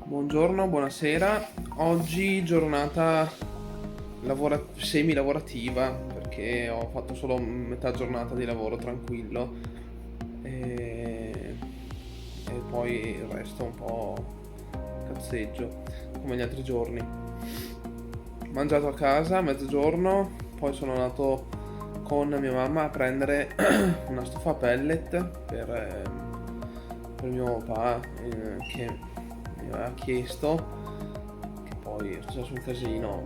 Buongiorno, buonasera. Oggi giornata semi-lavorativa perché ho fatto solo metà giornata di lavoro tranquillo e, e poi il resto un po' cazzeggio come gli altri giorni. Mangiato a casa a mezzogiorno, poi sono andato con mia mamma a prendere una stufa a pellet per mio papà che mi aveva chiesto, che poi è successo un casino,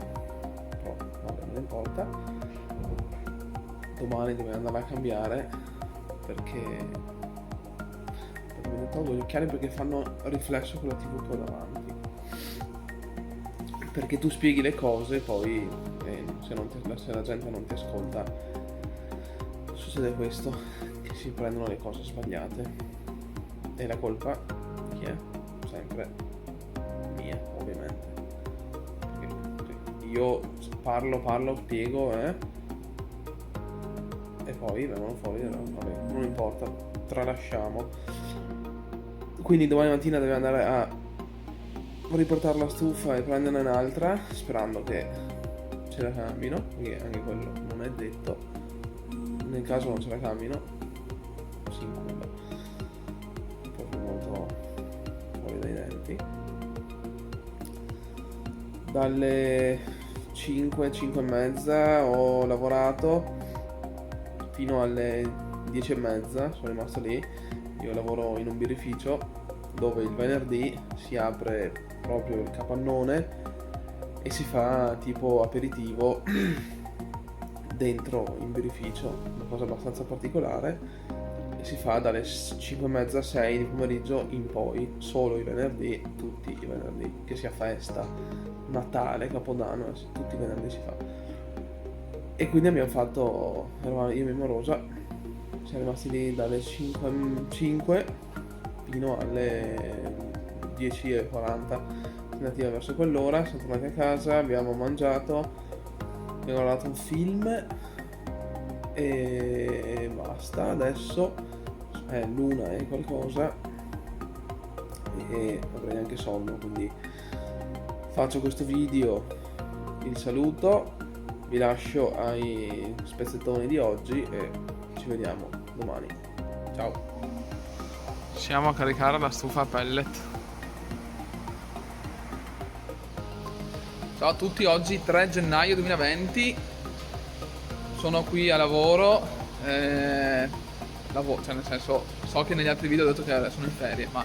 però vabbè, non importa. Domani dobbiamo andare a cambiare perché mi tolgo gli occhiali perché fanno riflesso con la TV che ho davanti. Perché tu spieghi le cose e poi se la gente non ti ascolta succede questo, che si prendono le cose sbagliate e la colpa chi è? Sempre mia, ovviamente, perché io parlo, spiego e poi vengono fuori, vabbè, non importa, tralasciamo. Quindi domani mattina deve andare a riportare la stufa e prenderne un'altra, sperando che ce la cambino, perché anche quello non è detto. Nel caso non ce la cambino, si incuba. Proprio molto fuori dai denti. Dalle 5, 5 e mezza ho lavorato fino alle 10 e mezza, sono rimasto lì. Io lavoro in un birrificio dove il venerdì si apre proprio il capannone e si fa tipo aperitivo dentro in birrificio, una cosa abbastanza particolare, e si fa dalle 5 e mezza 6 di pomeriggio in poi, solo i venerdì, tutti i venerdì, che sia festa, Natale, Capodanno, tutti i venerdì si fa. E quindi abbiamo fatto, io e mia morosa, siamo rimasti lì dalle 5 fino alle 10:40, andati verso quell'ora, siamo tornati a casa, abbiamo mangiato, abbiamo guardato un film e basta. Adesso è l'una e qualcosa e avrei anche sonno, quindi faccio questo video, il saluto, vi lascio ai spezzettoni di oggi e ci vediamo domani. Ciao. Siamo a caricare la stufa a pellet. Ciao a tutti, oggi 3 gennaio 2020, sono qui a lavoro, cioè nel senso, so che negli altri video ho detto che sono in ferie, ma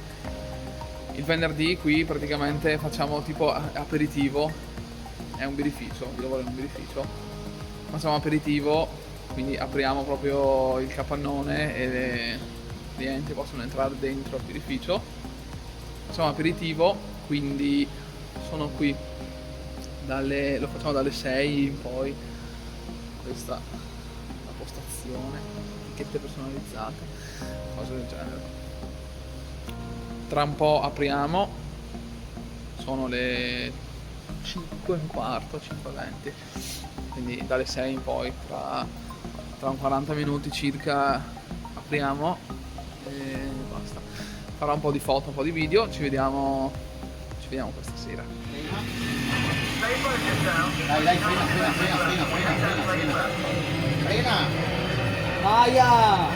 il venerdì qui praticamente facciamo tipo aperitivo, è un birrificio, io lavoro in un birrificio, facciamo aperitivo, quindi apriamo proprio il capannone e i clienti possono entrare dentro al birrificio, facciamo aperitivo, quindi sono qui. Lo facciamo dalle 6 in poi, questa la postazione, etichette personalizzate, cose del genere. Tra un po' apriamo, sono le 5:15, 5:20, quindi dalle 6 in poi, tra un 40 minuti circa apriamo e basta. Farò un po' di foto, un po' di video, ci vediamo questa sera. Dai, frena! Aia!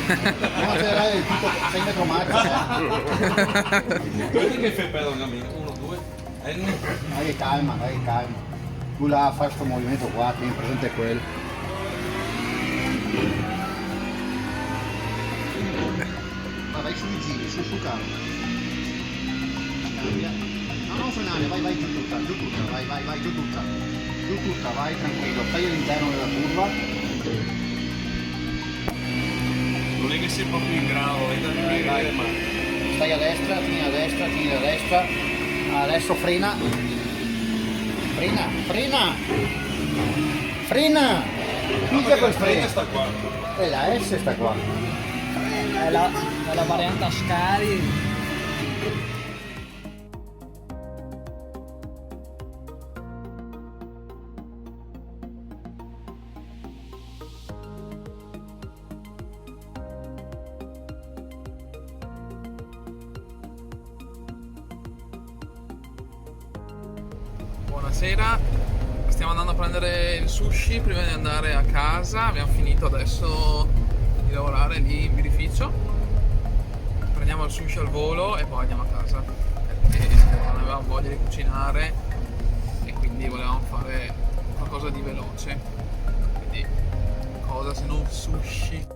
Non accelerare il tutto 6 metro marcia. Vedi che fai prolungamento? 1, 2. Vai calma. Tu là fai questo movimento qua, tieni presente quello. Ma vai sui giri, su calma. Cambia. No, non frenare, vai giù tutta, vai giù tutta. Giù tutta, vai tranquillo, stai all'interno della curva. Non è che sei proprio in grado, vai. Ma Stai a destra, tieni a destra. Adesso frena. Frena! Piglia quel freno. sta qua. E la S sta qua. È la variante Ascari. sera stiamo andando a prendere il sushi prima di andare a casa. Abbiamo finito adesso di lavorare lì in birrificio, prendiamo il sushi al volo e poi andiamo a casa perché non avevamo voglia di cucinare e quindi volevamo fare qualcosa di veloce. Quindi cosa se non sushi?